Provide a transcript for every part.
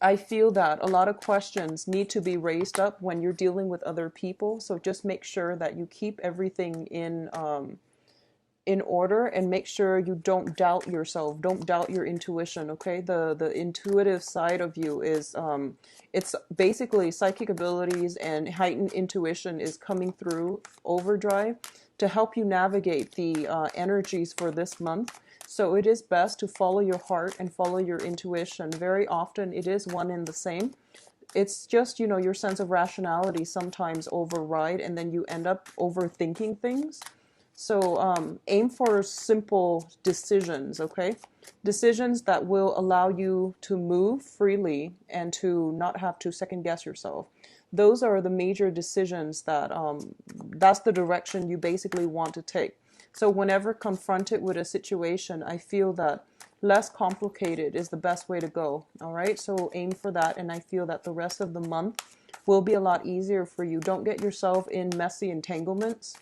I feel that a lot of questions need to be raised up when you're dealing with other people. So just make sure that you keep everything in order, and make sure you don't doubt yourself. Don't doubt your intuition. Okay, the intuitive side of you is it's basically psychic abilities and heightened intuition is coming through overdrive to help you navigate the energies for this month. So it is best to follow your heart and follow your intuition. Very often it is one and the same. It's just, your sense of rationality sometimes override, and then you end up overthinking things. So aim for simple decisions, okay? Decisions that will allow you to move freely and to not have to second guess yourself. Those are the major decisions that's the direction you basically want to take. So whenever confronted with a situation, I feel that less complicated is the best way to go. All right. So aim for that. And I feel that the rest of the month will be a lot easier for you. Don't get yourself in messy entanglements.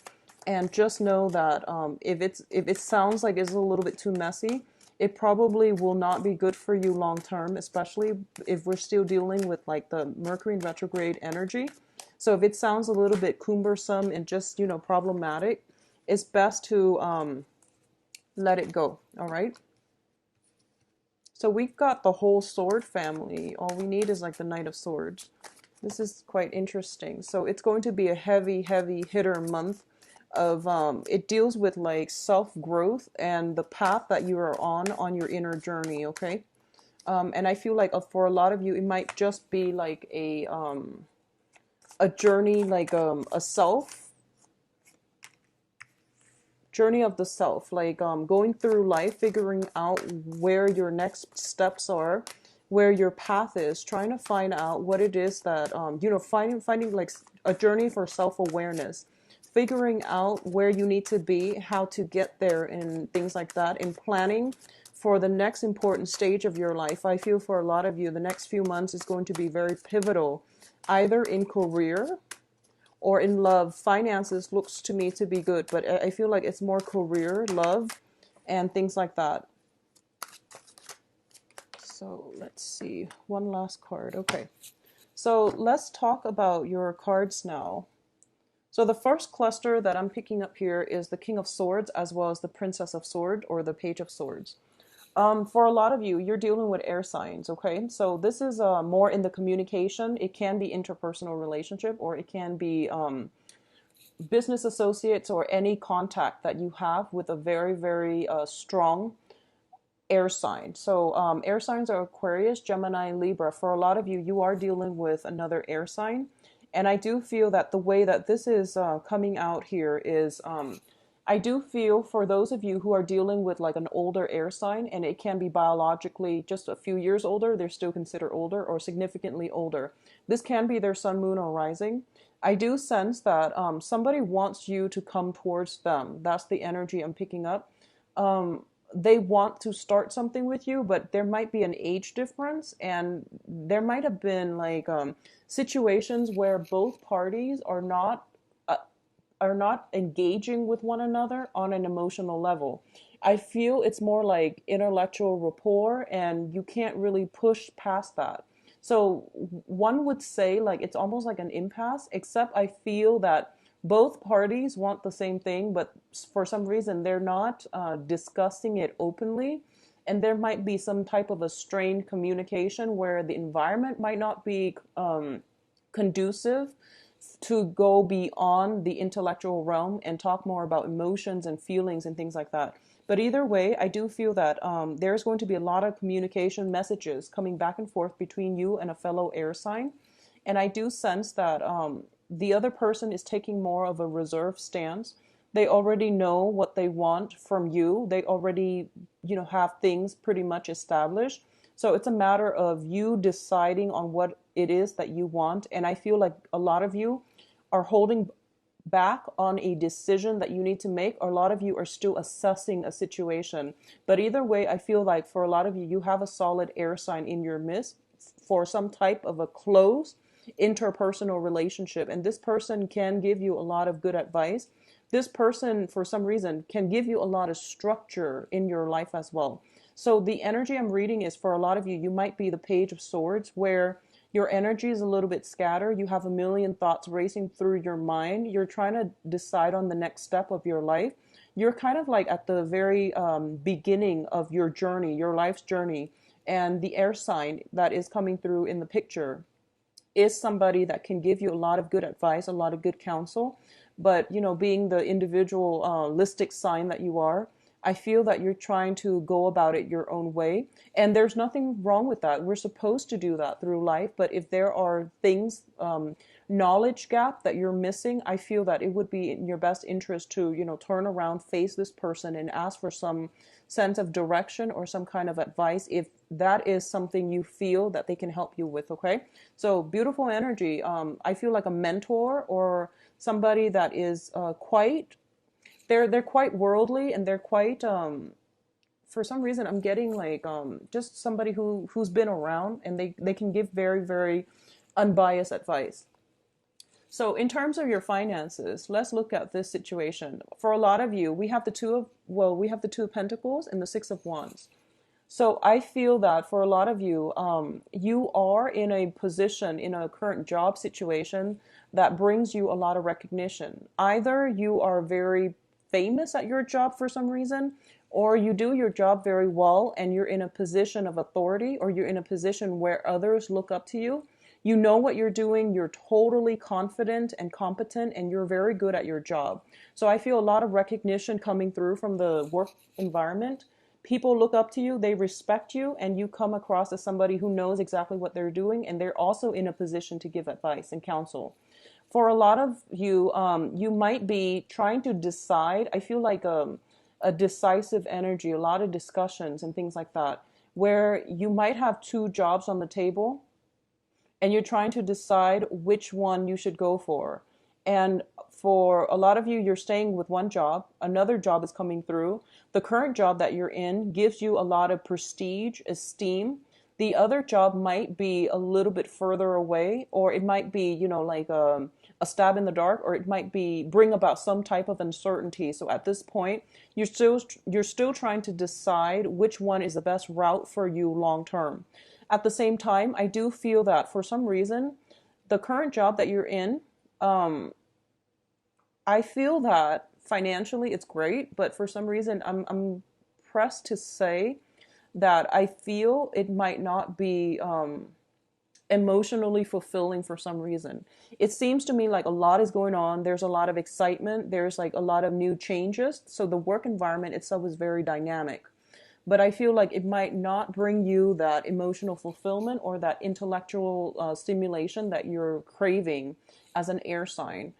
And just know that if it sounds like it's a little bit too messy, it probably will not be good for you long term, especially if we're still dealing with like the Mercury in retrograde energy. So if it sounds a little bit cumbersome and just, problematic, it's best to let it go. All right. So we've got the whole sword family. All we need is like the Knight of Swords. This is quite interesting. So it's going to be a heavy, heavy hitter month of it deals with like self-growth and the path that you are on your inner journey, okay? And I feel like for a lot of you, it might just be like a journey, like a journey of the self, like going through life, figuring out where your next steps are, where your path is, trying to find out what it is that finding like a journey for self-awareness, figuring out where you need to be, how to get there, and things like that, and planning for the next important stage of your life. I feel for a lot of you, the next few months is going to be very pivotal, either in career or in love. Finances looks to me to be good, but I feel like it's more career, love, and things like that. So let's see, one last card. Okay, so let's talk about your cards now. So the first cluster that I'm picking up here is the King of Swords as well as the Princess of Swords or the Page of Swords. For a lot of you, you're dealing with air signs, okay? So this is more in the communication. It can be interpersonal relationship, or it can be business associates or any contact that you have with a very, very strong air sign. So air signs are Aquarius, Gemini, and Libra. For a lot of you, you are dealing with another air sign. And I do feel that the way that this is coming out here is I do feel for those of you who are dealing with like an older air sign, and it can be biologically just a few years older, they're still considered older, or significantly older. This can be their sun, moon, or rising. I do sense that somebody wants you to come towards them. That's the energy I'm picking up. They want to start something with you, but there might be an age difference, and there might have been like situations where both parties are not engaging with one another on an emotional level. I feel it's more like intellectual rapport, and you can't really push past that. So one would say like it's almost like an impasse, except I feel that both parties want the same thing, but for some reason they're not discussing it openly. And there might be some type of a strained communication where the environment might not be conducive to go beyond the intellectual realm and talk more about emotions and feelings and things like that. But either way, I do feel that there's going to be a lot of communication messages coming back and forth between you and a fellow air sign. And I do sense that the other person is taking more of a reserved stance. They already know what they want from you. They already, have things pretty much established. So it's a matter of you deciding on what it is that you want. And I feel like a lot of you are holding back on a decision that you need to make, or a lot of you are still assessing a situation. But either way, I feel like for a lot of you, you have a solid air sign in your midst for some type of a close interpersonal relationship. And this person can give you a lot of good advice. This person, for some reason, can give you a lot of structure in your life as well. So the energy I'm reading is for a lot of you, you might be the Page of Swords, where your energy is a little bit scattered. You have a million thoughts racing through your mind. You're trying to decide on the next step of your life. You're kind of like at the very beginning of your journey, your life's journey. And the air sign that is coming through in the picture is somebody that can give you a lot of good advice, a lot of good counsel. But, you know, being the individual listic sign that you are, I feel that you're trying to go about it your own way. And there's nothing wrong with that. We're supposed to do that through life. But if there are things, knowledge gap that you're missing, I feel that it would be in your best interest to, you know, turn around, face this person and ask for some sense of direction or some kind of advice if that is something you feel that they can help you with. Okay, so beautiful energy. I feel like a mentor or somebody that is quite, they're quite worldly, and they're quite for some reason I'm getting like just somebody who's been around, and they can give very, very unbiased advice. So in terms of your finances, let's look at this situation. For a lot of you, we have the Two of Pentacles and the Six of Wands. So I feel that for a lot of you, you are in a position, in a current job situation that brings you a lot of recognition. Either you are very famous at your job for some reason, or you do your job very well and you're in a position of authority, or you're in a position where others look up to you. You know what you're doing, you're totally confident and competent, and you're very good at your job. So I feel a lot of recognition coming through from the work environment. People look up to you, they respect you, and you come across as somebody who knows exactly what they're doing, and they're also in a position to give advice and counsel. For a lot of you, you might be trying to decide. I feel like a decisive energy, a lot of discussions and things like that, where you might have two jobs on the table and you're trying to decide which one you should go for. And for a lot of you, you're staying with one job, another job is coming through. The current job that you're in gives you a lot of prestige, esteem. The other job might be a little bit further away, or it might be, you know, like a stab in the dark, or it might be bring about some type of uncertainty. So at this point, you're still trying to decide which one is the best route for you long term. At the same time, I do feel that for some reason, the current job that you're in, I feel that financially it's great, but for some reason I'm pressed to say that I feel it might not be emotionally fulfilling for some reason. It seems to me like a lot is going on. There's a lot of excitement. There's like a lot of new changes. So the work environment itself is very dynamic. But I feel like it might not bring you that emotional fulfillment or that intellectual stimulation that you're craving as an air sign.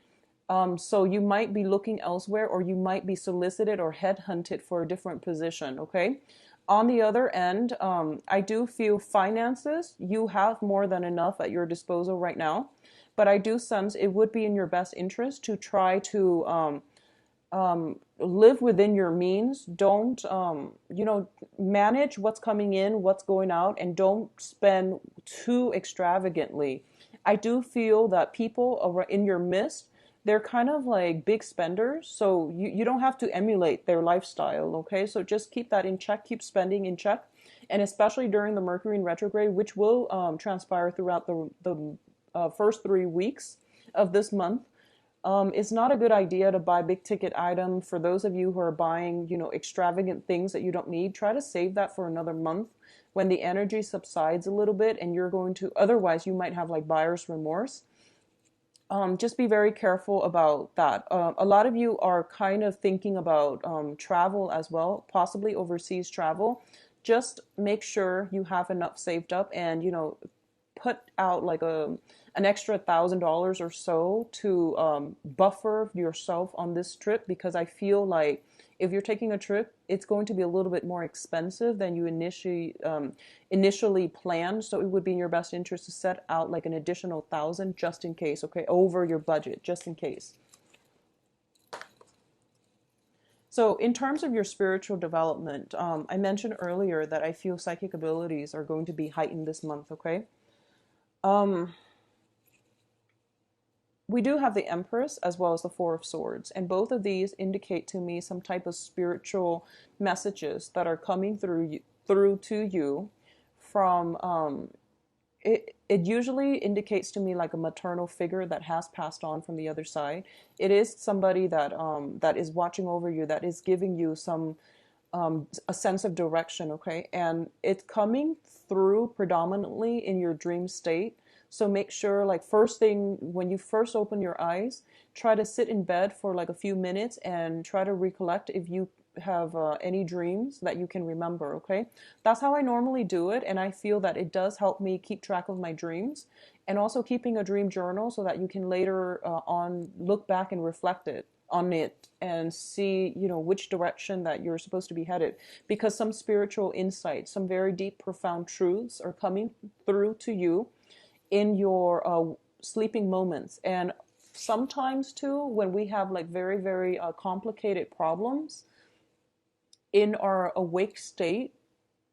So you might be looking elsewhere, or you might be solicited or headhunted for a different position, okay? On the other end, I do feel finances, you have more than enough at your disposal right now. But I do sense it would be in your best interest to try to live within your means. Don't, manage what's coming in, what's going out, and don't spend too extravagantly. I do feel that people in your midst, they're kind of like big spenders. So you don't have to emulate their lifestyle, okay? So just keep that in check, keep spending in check. And especially during the Mercury in retrograde, which will transpire throughout the first 3 weeks of this month. It's not a good idea to buy big ticket items. For those of you who are buying, extravagant things that you don't need, try to save that for another month when the energy subsides a little bit, and you're going to, otherwise you might have like buyer's remorse. Just be very careful about that. A lot of you are kind of thinking about travel as well, possibly overseas travel. Just make sure you have enough saved up, and put out like an extra $1,000 or so to buffer yourself on this trip, because I feel like if you're taking a trip, it's going to be a little bit more expensive than you initially planned. So it would be in your best interest to set out like an additional 1,000 just in case, okay, over your budget, just in case. So in terms of your spiritual development, I mentioned earlier that I feel psychic abilities are going to be heightened this month, okay? We do have the Empress as well as the Four of Swords, and both of these indicate to me some type of spiritual messages that are coming through through to you from it usually indicates to me like a maternal figure that has passed on from the other side. It is somebody that that is watching over you, that is giving you some a sense of direction, okay? And it's coming through predominantly in your dream state. So make sure, like, first thing when you first open your eyes, try to sit in bed for like a few minutes and try to recollect if you have any dreams that you can remember, okay? That's how I normally do it, and I feel that it does help me keep track of my dreams, and also keeping a dream journal so that you can later on look back and reflect it on it and see, you know, which direction that you're supposed to be headed, because some spiritual insights, some very deep profound truths are coming through to you in your sleeping moments. And sometimes too, when we have like very complicated problems in our awake state,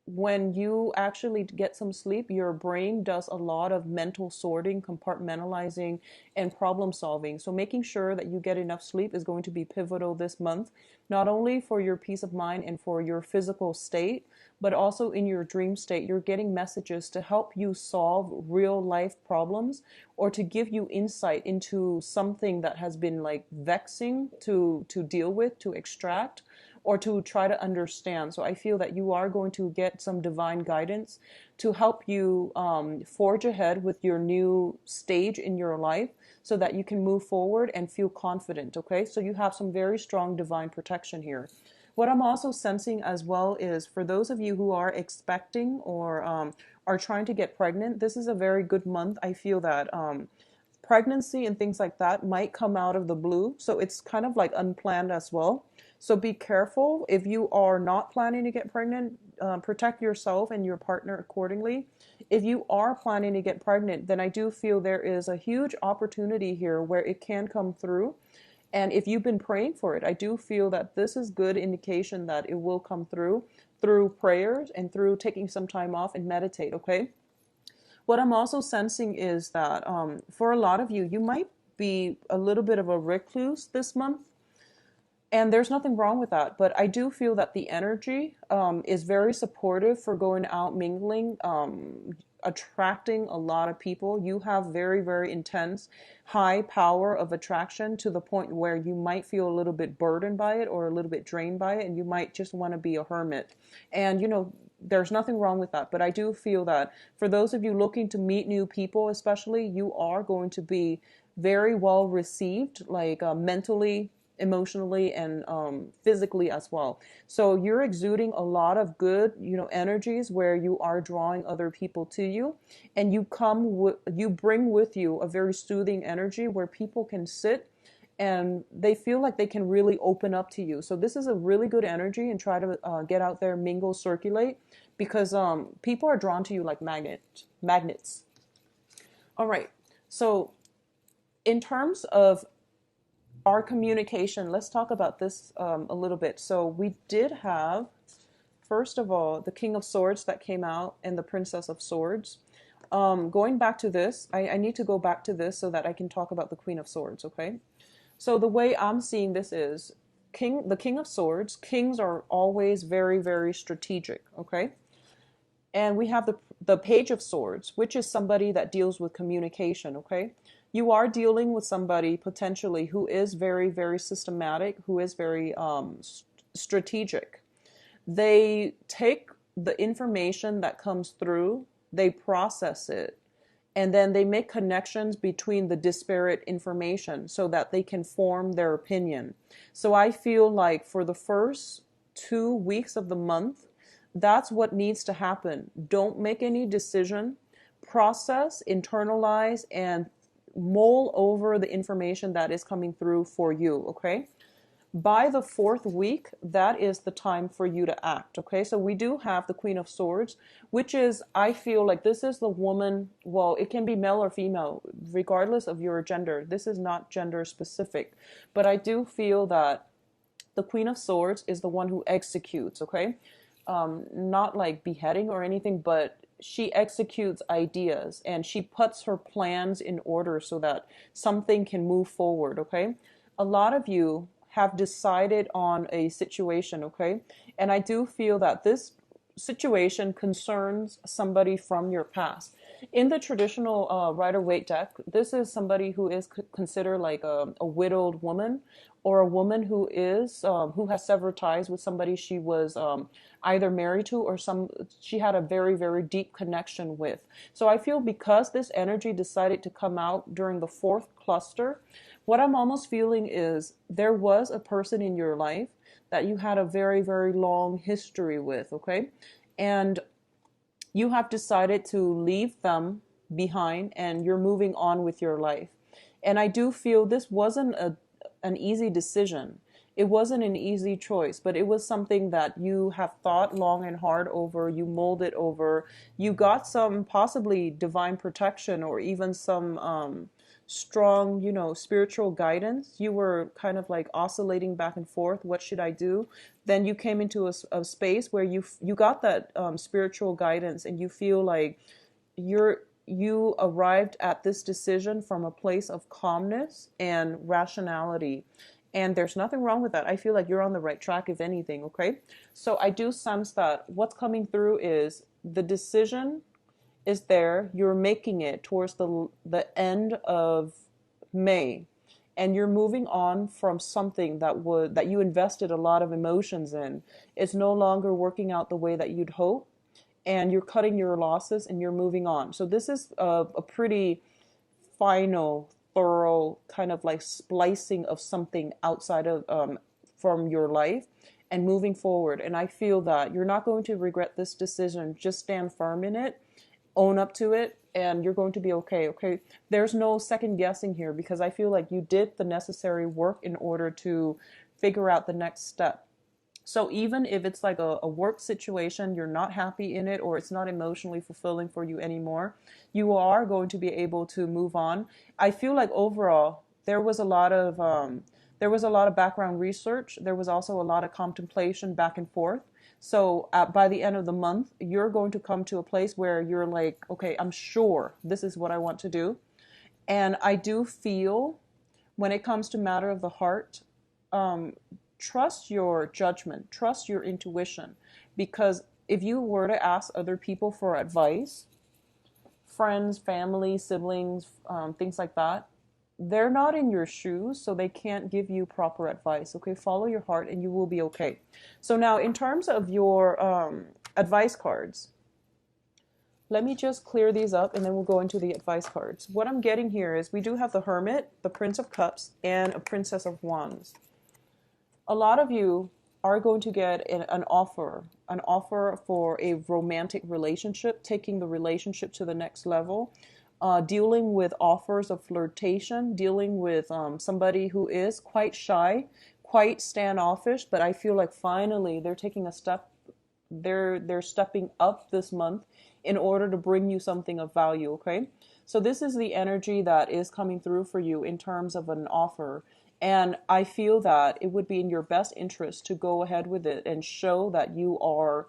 when you actually get some sleep, your brain does a lot of mental sorting, compartmentalizing, and problem solving. So making sure that you get enough sleep is going to be pivotal this month, not only for your peace of mind and for your physical state, but also in your dream state. You're getting messages to help you solve real life problems, or to give you insight into something that has been like vexing to deal with, to extract, or to try to understand. So I feel that you are going to get some divine guidance to help you forge ahead with your new stage in your life so that you can move forward and feel confident, okay? So you have some very strong divine protection here. What I'm also sensing as well is for those of you who are expecting or are trying to get pregnant, this is a very good month. I feel that pregnancy and things like that might come out of the blue. So it's kind of like unplanned as well. So be careful if you are not planning to get pregnant. Protect yourself and your partner accordingly. If you are planning to get pregnant, then I do feel there is a huge opportunity here where it can come through. And if you've been praying for it, I do feel that this is good indication that it will come through prayers and through taking some time off and meditate, okay? What I'm also sensing is that for a lot of you, you might be a little bit of a recluse this month. And there's nothing wrong with that. But I do feel that the energy is very supportive for going out, mingling, attracting a lot of people. You have very intense, high power of attraction to the point where you might feel a little bit burdened by it or a little bit drained by it. And you might just want to be a hermit. And, you know, there's nothing wrong with that. But I do feel that for those of you looking to meet new people, especially, you are going to be very well received, like mentally, emotionally, and physically as well. So you're exuding a lot of good, you know, energies where you are drawing other people to you, and you bring with you a very soothing energy where people can sit and they feel like they can really open up to you. So this is a really good energy, and try to get out there, mingle, circulate, because people are drawn to you like magnets. All right. So in terms of our communication, let's talk about this a little bit. So we did have, first of all, the King of Swords that came out and the Princess of Swords. Going back to this, I need to go back to this so that I can talk about the Queen of Swords, okay? So the way I'm seeing this is the King of Swords. Kings are always very strategic, okay? And we have the Page of Swords, which is somebody that deals with communication, okay? You are dealing with somebody potentially who is very systematic, who is very strategic. They take the information that comes through, they process it, and then they make connections between the disparate information so that they can form their opinion. So I feel like for the first 2 weeks of the month, that's what needs to happen. Don't make any decision. Process, internalize, and mull over the information that is coming through for you, okay? By the 4th week, that is the time for you to act, okay? So we do have the Queen of Swords, which is, I feel like this is the woman, well, it can be male or female, regardless of your gender. This is not gender specific, but I do feel that the Queen of Swords is the one who executes, okay? Not like beheading or anything, but she executes ideas and she puts her plans in order so that something can move forward, okay? A lot of you have decided on a situation, okay? And I do feel that this situation concerns somebody from your past. In the traditional Rider-Waite deck, this is somebody who is considered like a widowed woman, or a woman who has severed ties with somebody she was either married to, or she had a very, very deep connection with. So I feel because this energy decided to come out during the fourth cluster, what I'm almost feeling is there was a person in your life that you had a very, very long history with, okay? And you have decided to leave them behind and you're moving on with your life. And I do feel this wasn't an easy decision. It wasn't an easy choice, but it was something that you have thought long and hard over, you molded over, you got some possibly divine protection or even some strong, spiritual guidance. You were kind of like oscillating back and forth. What should I do? Then you came into a space where you got that spiritual guidance, and you feel like you arrived at this decision from a place of calmness and rationality. And there's nothing wrong with that. I feel like you're on the right track, if anything, okay? So I do sense that what's coming through is the decision is there. You're making it towards the end of May, and you're moving on from something that you invested a lot of emotions in. It's no longer working out the way that you'd hope, and you're cutting your losses and you're moving on. So this is a pretty final, thorough kind of like splicing of something outside of from your life and moving forward. And I feel that you're not going to regret this decision. Just stand firm in it, own up to it, and you're going to be okay. Okay, there's no second guessing here, because I feel like you did the necessary work in order to figure out the next step. So even if it's like a work situation, you're not happy in it, or it's not emotionally fulfilling for you anymore, you are going to be able to move on. I feel like overall there was a lot of background research. There was also a lot of contemplation back and forth. So by the end of the month, you're going to come to a place where you're like, okay, I'm sure this is what I want to do. And I do feel when it comes to matter of the heart, trust your judgment, trust your intuition, because if you were to ask other people for advice, friends, family, siblings, things like that, they're not in your shoes, so they can't give you proper advice. Okay, follow your heart and you will be okay. So now in terms of your advice cards, let me just clear these up and then we'll go into the advice cards. What I'm getting here is we do have the Hermit, the Prince of Cups, and a Princess of Wands. A lot of you are going to get an offer for a romantic relationship, taking the relationship to the next level. Dealing with offers of flirtation, dealing with somebody who is quite shy, quite standoffish, but I feel like finally they're taking a step, they're stepping up this month in order to bring you something of value, okay? So this is the energy that is coming through for you in terms of an offer. And I feel that it would be in your best interest to go ahead with it and show that you are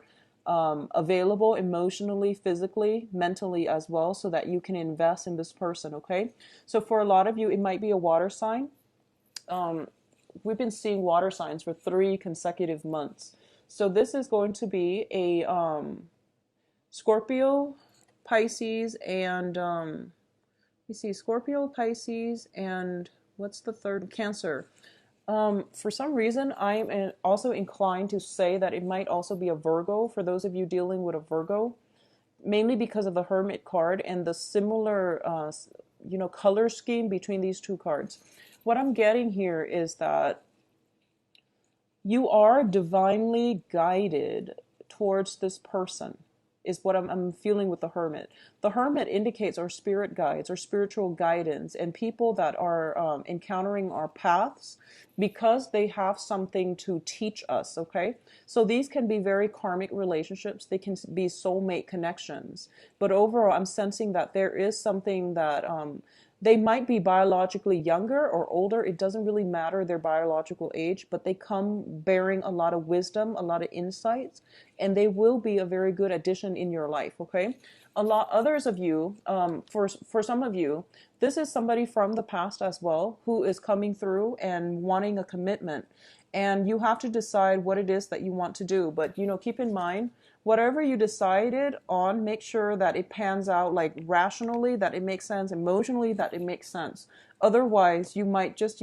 available emotionally, physically, mentally as well, so that you can invest in this person, okay? So for a lot of you, it might be a water sign. We've been seeing water signs for 3 consecutive months. So this is going to be a Scorpio, Pisces, and Scorpio, Pisces, and what's the third? Cancer. For some reason, I'm also inclined to say that it might also be a Virgo for those of you dealing with a Virgo, mainly because of the Hermit card and the similar, color scheme between these two cards. What I'm getting here is that you are divinely guided towards this person, is what I'm feeling with the Hermit. The Hermit indicates our spirit guides, our spiritual guidance, and people that are encountering our paths because they have something to teach us, okay? So these can be very karmic relationships. They can be soulmate connections. But overall, I'm sensing that there is something that they might be biologically younger or older. It doesn't really matter their biological age, but they come bearing a lot of wisdom, a lot of insights, and they will be a very good addition in your life, okay? Others of you, for some of you, this is somebody from the past as well who is coming through and wanting a commitment. And you have to decide what it is that you want to do. But, keep in mind, whatever you decided on, make sure that it pans out like rationally, that it makes sense, emotionally, that it makes sense. Otherwise, you might just,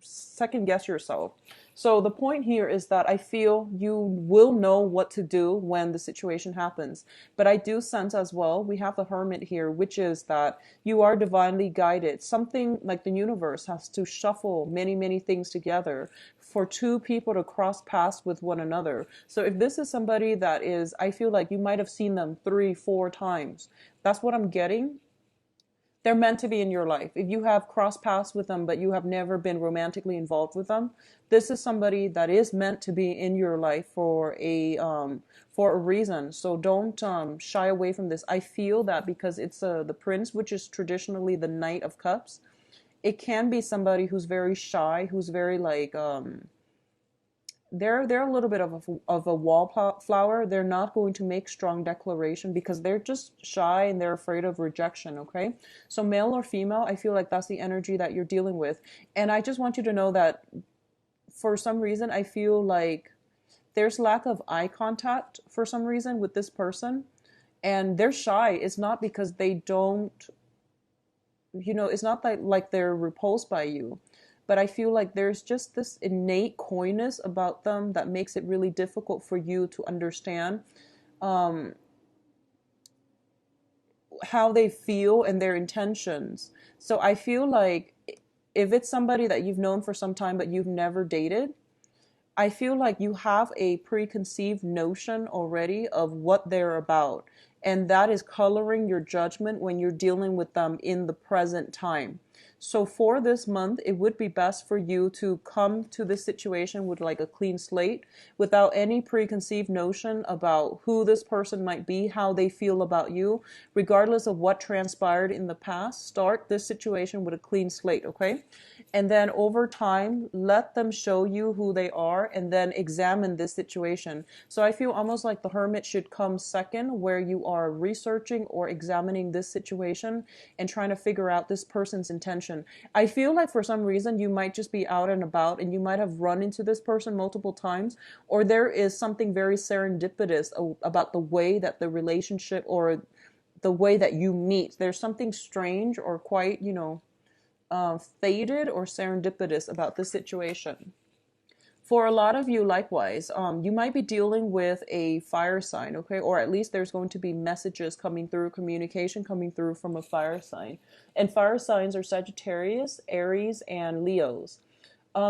second guess yourself. So the point here is that I feel you will know what to do when the situation happens. But I do sense as well, we have the Hermit here, which is that you are divinely guided. Something like the universe has to shuffle many, many things together for two people to cross paths with one another. So if this is somebody that is, I feel like you might have seen them 3, 4 times. That's what I'm getting. They're meant to be in your life. If you have crossed paths with them, but you have never been romantically involved with them, this is somebody that is meant to be in your life for a reason. So don't shy away from this. I feel that because it's the Prince, which is traditionally the Knight of Cups, it can be somebody who's very shy, who's very like they're a little bit of a wallflower. They're not going to make strong declaration because they're just shy and they're afraid of rejection, okay? So male or female, I feel like that's the energy that you're dealing with. And I just want you to know that for some reason, I feel like there's lack of eye contact for some reason with this person. And they're shy. It's not because they don't, it's not like they're repulsed by you. But I feel like there's just this innate coyness about them that makes it really difficult for you to understand how they feel and their intentions. So I feel like if it's somebody that you've known for some time but you've never dated, I feel like you have a preconceived notion already of what they're about. And that is coloring your judgment when you're dealing with them in the present time. So for this month, it would be best for you to come to this situation with like a clean slate without any preconceived notion about who this person might be, how they feel about you, regardless of what transpired in the past. Start this situation with a clean slate, okay? And then over time, let them show you who they are and then examine this situation. So I feel almost like the Hermit should come second, where you are researching or examining this situation and trying to figure out this person's intention. I feel like for some reason you might just be out and about and you might have run into this person multiple times, or there is something very serendipitous about the way that the relationship or the way that you meet. There's something strange or quite, fated or serendipitous about this situation. For a lot of you, likewise, you might be dealing with a fire sign, okay? Or at least there's going to be messages coming through, communication coming through from a fire sign. And fire signs are Sagittarius, Aries, and Leos.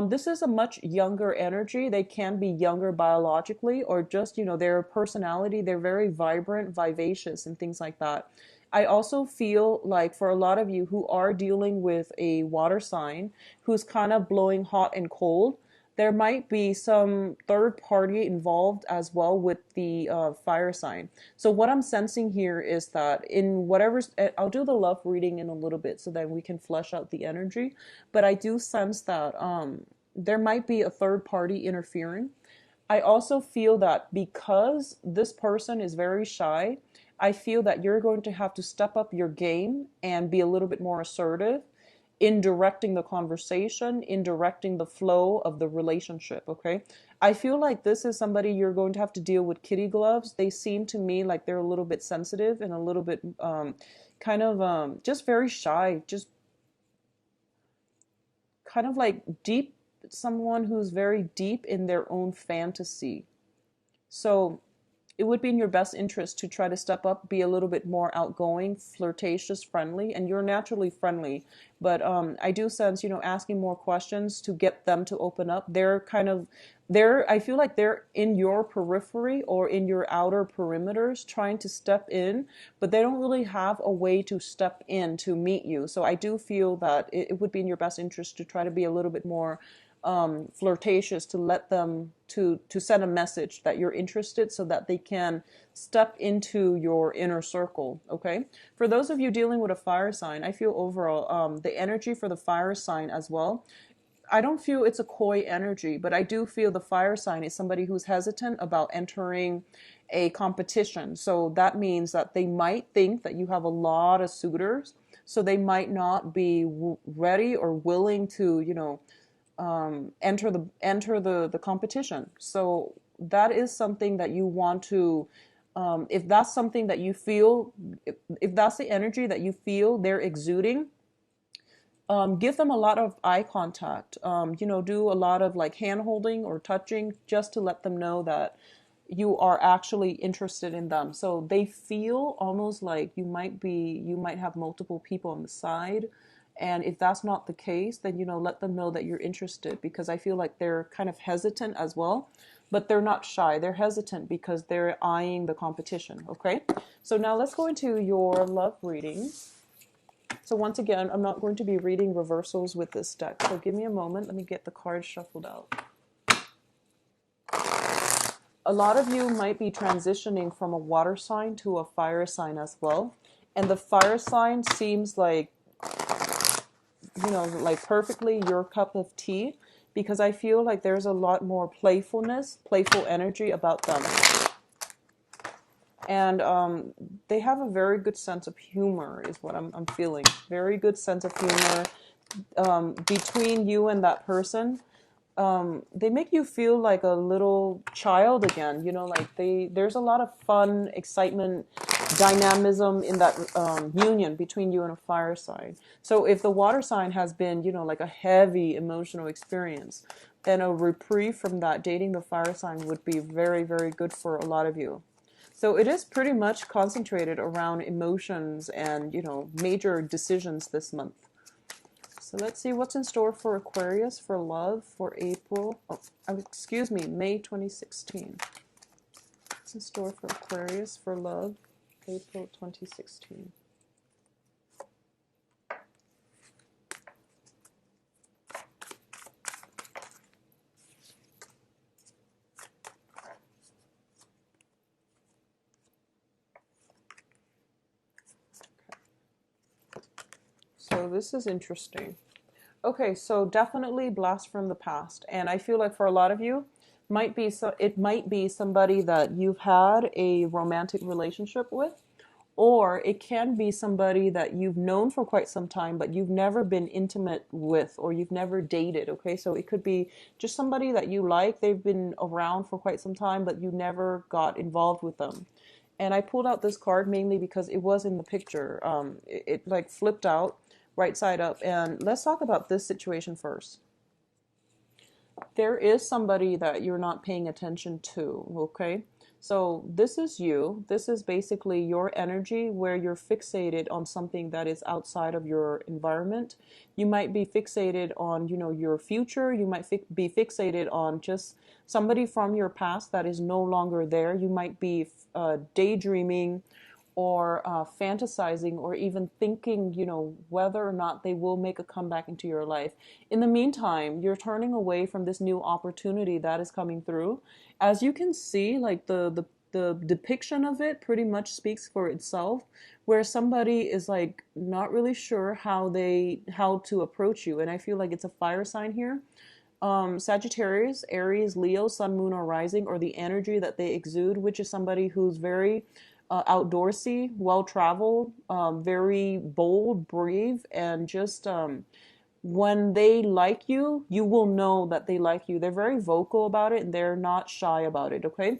This is a much younger energy. They can be younger biologically or just, their personality. They're very vibrant, vivacious, and things like that. I also feel like for a lot of you who are dealing with a water sign who's kind of blowing hot and cold, there might be some third party involved as well with the fire sign. So what I'm sensing here is that in whatever's, I'll do the love reading in a little bit so that we can flesh out the energy. But I do sense that there might be a third party interfering. I also feel that because this person is very shy, I feel that you're going to have to step up your game and be a little bit more assertive in directing the conversation, in directing the flow of the relationship, okay? I feel like this is somebody you're going to have to deal with kitty gloves. They seem to me like they're a little bit sensitive and a little bit just very shy, just kind of like deep, someone who's very deep in their own fantasy. So it would be in your best interest to try to step up, be a little bit more outgoing, flirtatious, friendly, and you're naturally friendly. But I do sense, asking more questions to get them to open up. I feel like they're in your periphery or in your outer perimeters trying to step in, but they don't really have a way to step in to meet you. So I do feel that it would be in your best interest to try to be a little bit more flirtatious, to let them to send a message that you're interested so that they can step into your inner circle, okay? For those of you dealing with a fire sign, I feel overall the energy for the fire sign as well, I don't feel it's a coy energy, but I do feel the fire sign is somebody who's hesitant about entering a competition. So that means that they might think that you have a lot of suitors, so they might not be ready or willing to, enter the competition. So that is something that you want to If that's something that you feel, if that's the energy that you feel they're exuding, give them a lot of eye contact. Do a lot of like hand holding or touching just to let them know that you are actually interested in them. So they feel almost like you might have multiple people on the side. And if that's not the case, then, let them know that you're interested, because I feel like they're kind of hesitant as well, but they're not shy. They're hesitant because they're eyeing the competition. Okay. So now let's go into your love reading. So once again, I'm not going to be reading reversals with this deck. So give me a moment. Let me get the cards shuffled out. A lot of you might be transitioning from a water sign to a fire sign as well. And the fire sign seems like, like perfectly your cup of tea, because I feel like there's a lot more playfulness, playful energy about them. And they have a very good sense of humor is what I'm feeling. Very good sense of humor between you and that person. They make you feel like a little child again, like there's a lot of fun, excitement, dynamism in that union between you and a fire sign. So if the water sign has been, like a heavy emotional experience, then a reprieve from that, dating the fire sign, would be very, very good for a lot of you. So it is pretty much concentrated around emotions and, major decisions this month. So let's see what's in store for Aquarius for love for May 2016. What's in store for Aquarius for love, April 2016. So this is interesting. Okay, so definitely blast from the past. And I feel like for a lot of you, it might be somebody that you've had a romantic relationship with, or it can be somebody that you've known for quite some time, but you've never been intimate with, or you've never dated. Okay, so it could be just somebody that you like. They've been around for quite some time, but you never got involved with them. And I pulled out this card mainly because it was in the picture. It like flipped out right side up. And let's talk about this situation first. There is somebody that you're not paying attention to, okay? So this is you. This is basically your energy where you're fixated on something that is outside of your environment. You might be fixated on, your future. You might be fixated on just somebody from your past that is no longer there. You might be daydreaming or fantasizing, or even thinking, whether or not they will make a comeback into your life. In the meantime, you're turning away from this new opportunity that is coming through. As you can see, like the depiction of it pretty much speaks for itself, where somebody is like not really sure how to approach you. And I feel like it's a fire sign here. Sagittarius, Aries, Leo, Sun, Moon, or Rising, or the energy that they exude, which is somebody who's very outdoorsy, well-traveled, very bold, brave, and just when they like you, you will know that they like you. They're very vocal about it, and they're not shy about it, okay?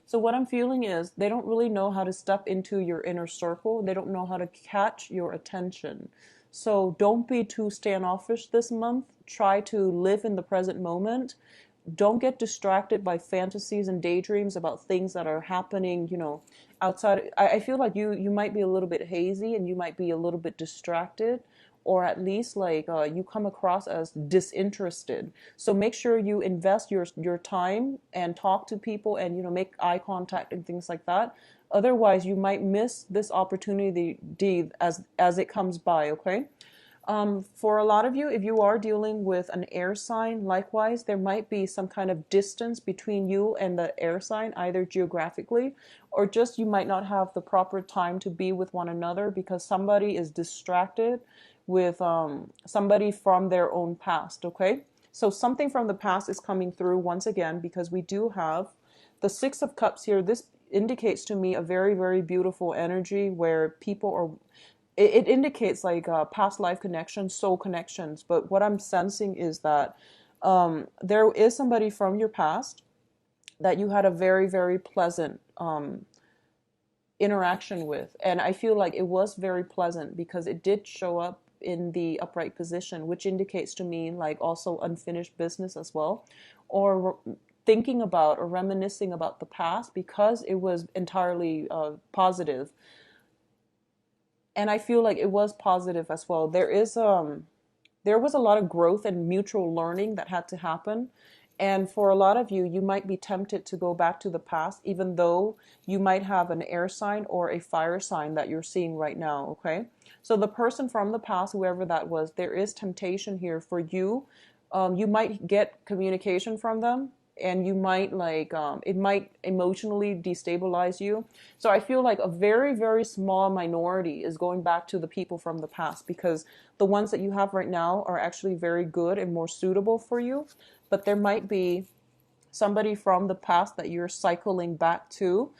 So what I'm feeling is they don't really know how to step into your inner circle. They don't know how to catch your attention. So don't be too standoffish this month. Try to live in the present moment. Don't get distracted by fantasies and daydreams about things that are happening, outside. I feel like you might be a little bit hazy, and you might be a little bit distracted, or at least like you come across as disinterested. So make sure you invest your time and talk to people, and make eye contact and things like that. Otherwise, you might miss this opportunity as it comes by. Okay. For a lot of you, if you are dealing with an air sign, likewise, there might be some kind of distance between you and the air sign, either geographically, or just you might not have the proper time to be with one another because somebody is distracted with somebody from their own past, okay? So something from the past is coming through once again, because we do have the Six of Cups here. This indicates to me a very, very beautiful energy where people are... It indicates like past life connections, soul connections. But what I'm sensing is that there is somebody from your past that you had a very, very pleasant interaction with. And I feel like it was very pleasant because it did show up in the upright position, which indicates to me like also unfinished business as well, or thinking about or reminiscing about the past because it was entirely positive. And I feel like it was positive as well. There was a lot of growth and mutual learning that had to happen. And for a lot of you, you might be tempted to go back to the past, even though you might have an air sign or a fire sign that you're seeing right now, okay? So the person from the past, whoever that was, there is temptation here for you. You might get communication from them, and you might like it might emotionally destabilize you. So I feel like a very, very small minority is going back to the people from the past, because the ones that you have right now are actually very good and more suitable for you. But there might be somebody from the past that you're cycling back to,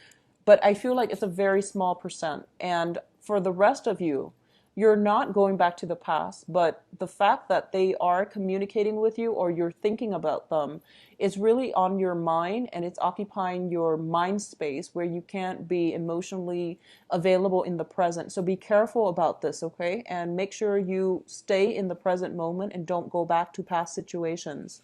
but I feel like it's a very small percent. And for the rest of you, you're not going back to the past, but the fact that they are communicating with you or you're thinking about them is really on your mind, and it's occupying your mind space where you can't be emotionally available in the present. So be careful about this, okay? And make sure you stay in the present moment and don't go back to past situations.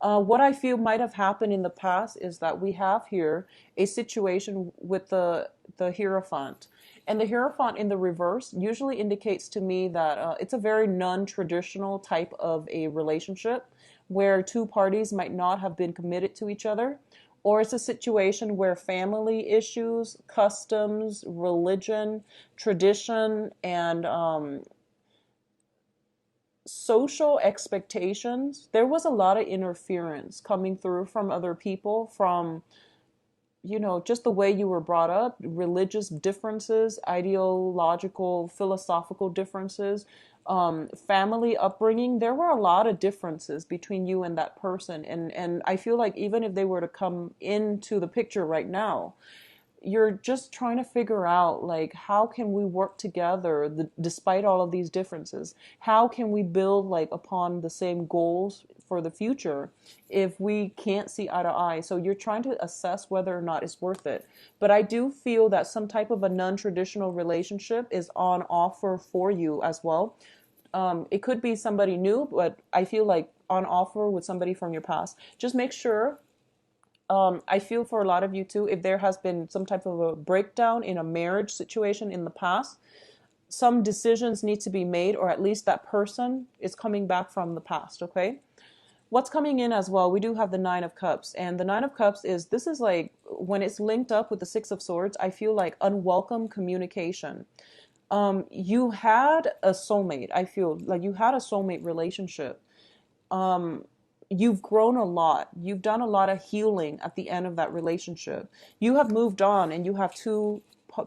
What I feel might have happened in the past is that we have here a situation with the Hierophant. And the Hierophant in the reverse usually indicates to me that it's a very non-traditional type of a relationship where two parties might not have been committed to each other. Or it's a situation where family issues, customs, religion, tradition, and social expectations, there was a lot of interference coming through from other people, from just the way you were brought up, religious differences, ideological, philosophical differences, family upbringing. There were a lot of differences between you and that person. And I feel like even if they were to come into the picture right now, you're just trying to figure out like, how can we work together despite all of these differences? How can we build like upon the same goals for the future if we can't see eye to eye? So you're trying to assess whether or not it's worth it. But I do feel that some type of a non-traditional relationship is on offer for you as well. It could be somebody new, but I feel like on offer with somebody from your past. Just make sure, I feel for a lot of you too, if there has been some type of a breakdown in a marriage situation in the past, some decisions need to be made, or at least that person is coming back from the past, okay? What's coming in as well, we do have the Nine of Cups, and the Nine of Cups this is like, when it's linked up with the Six of Swords, I feel like unwelcome communication. You had a soulmate, I feel like you had a soulmate relationship. You've grown a lot. You've done a lot of healing at the end of that relationship. You have moved on, and you have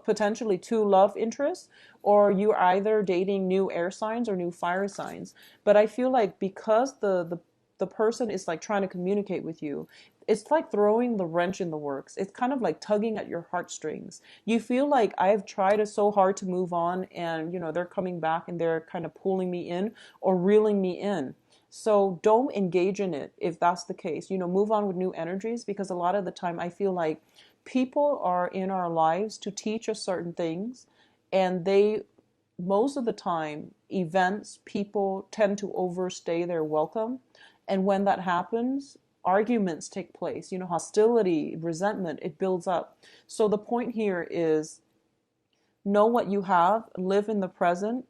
potentially two love interests, or you're either dating new air signs or new fire signs. But I feel like because the person is like trying to communicate with you, it's like throwing the wrench in the works. It's kind of like tugging at your heartstrings. You feel like, I've tried so hard to move on, and they're coming back and they're kind of pulling me in or reeling me in. So don't engage in it if that's the case. Move on with new energies, because a lot of the time I feel like people are in our lives to teach us certain things, and most of the time, events, people tend to overstay their welcome. And when that happens, arguments take place, hostility, resentment, it builds up. So the point here is, know what you have, live in the present,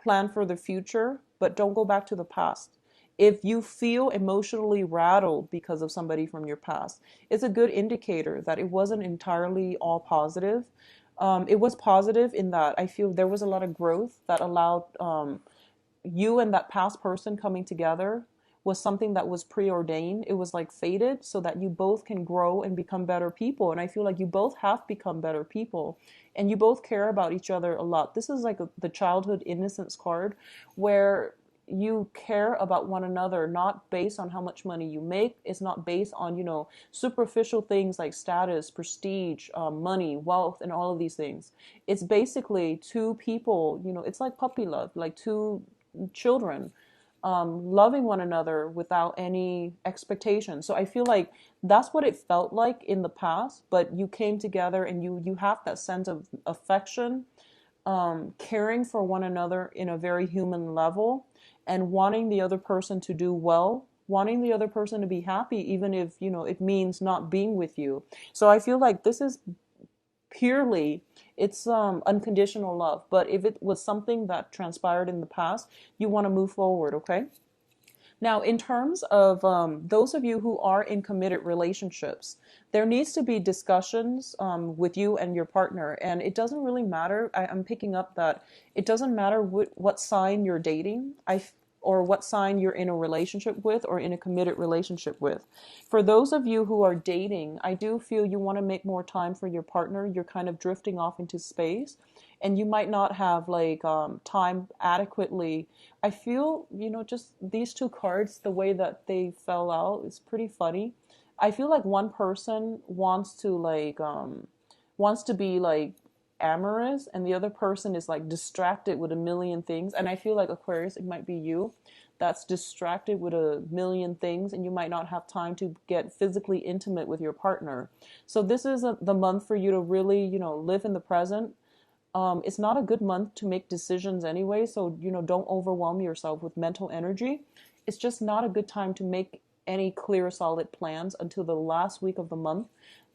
plan for the future, but don't go back to the past. If you feel emotionally rattled because of somebody from your past, it's a good indicator that it wasn't entirely all positive. It was positive in that I feel there was a lot of growth that allowed you and that past person coming together was something that was preordained. It was like fated so that you both can grow and become better people. And I feel like you both have become better people, and you both care about each other a lot. This is like the childhood innocence card, where you care about one another, not based on how much money you make. It's not based on, superficial things like status, prestige, money, wealth, and all of these things. It's basically two people, it's like puppy love, like two children. loving one another without any expectation. So I feel like that's what it felt like in the past, but you came together and you have that sense of affection, caring for one another in a very human level, and wanting the other person to do well, wanting the other person to be happy, even if, you know, it means not being with you. So I feel like this is purely, it's unconditional love. But if it was something that transpired in the past, you want to move forward, okay? Now, in terms of those of you who are in committed relationships, there needs to be discussions with you and your partner. And it doesn't really matter. I'm picking up that it doesn't matter what sign you're dating. Or what sign you're in a relationship with or in a committed relationship with. For those of you who are dating, I do feel you want to make more time for your partner. You're kind of drifting off into space and you might not have like time adequately. I feel, you know, just these two cards, the way that they fell out is pretty funny. I feel like one person wants to be like amorous and the other person is like distracted with a million things. And I feel like Aquarius, it might be you that's distracted with a million things and you might not have time to get physically intimate with your partner. So this is the month for you to really, you know, live in the present. It's not a good month to make decisions anyway, so, you know, don't overwhelm yourself with mental energy. It's just not a good time to make any clear, solid plans until the last week of the month.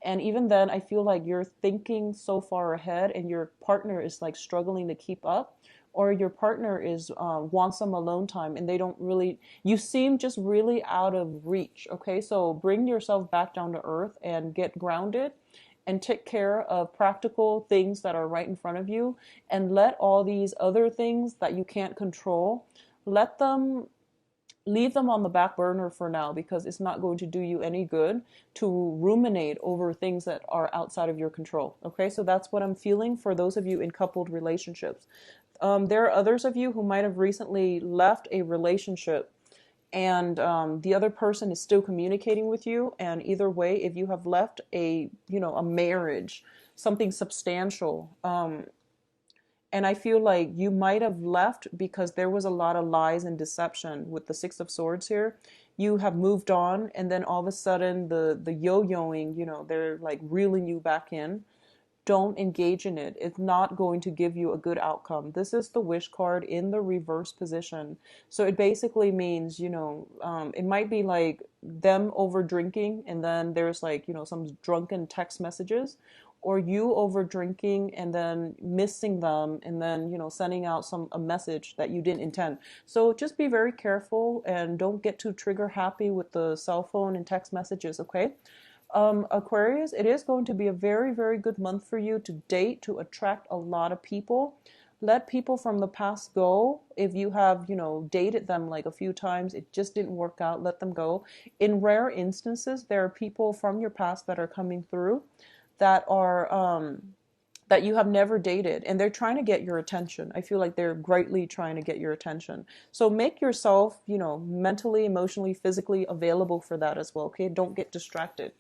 And even then, I feel like you're thinking so far ahead and your partner is like struggling to keep up, or your partner is wants some alone time and they don't really, you seem just really out of reach. Okay, so bring yourself back down to earth and get grounded and take care of practical things that are right in front of you, and let all these other things that you can't control, leave them on the back burner for now, because it's not going to do you any good to ruminate over things that are outside of your control. Okay, so that's what I'm feeling for those of you in coupled relationships. There are others of you who might have recently left a relationship and the other person is still communicating with you. And either way, if you have left a, you know, a marriage, something substantial, and I feel like you might have left because there was a lot of lies and deception with the Six of Swords here. You have moved on, and then all of a sudden the yo-yoing, you know, they're like reeling you back in. Don't engage in it. It's not going to give you a good outcome. This is the Wish card in the reverse position. So it basically means, you know, it might be like them over drinking and then there's like, you know, some drunken text messages, or you over drinking and then missing them and then, you know, sending out a message that you didn't intend. So just be very careful and don't get too trigger happy with the cell phone and text messages, okay? Aquarius, it is going to be a very, very good month for you to date, to attract a lot of people. Let people from the past go. If you have, you know, dated them like a few times, it just didn't work out, let them go. In rare instances, there are people from your past that are coming through that are that you have never dated, and they're trying to get your attention. I feel like they're greatly trying to get your attention. So make yourself, you know, mentally, emotionally, physically available for that as well, okay? Don't get distracted.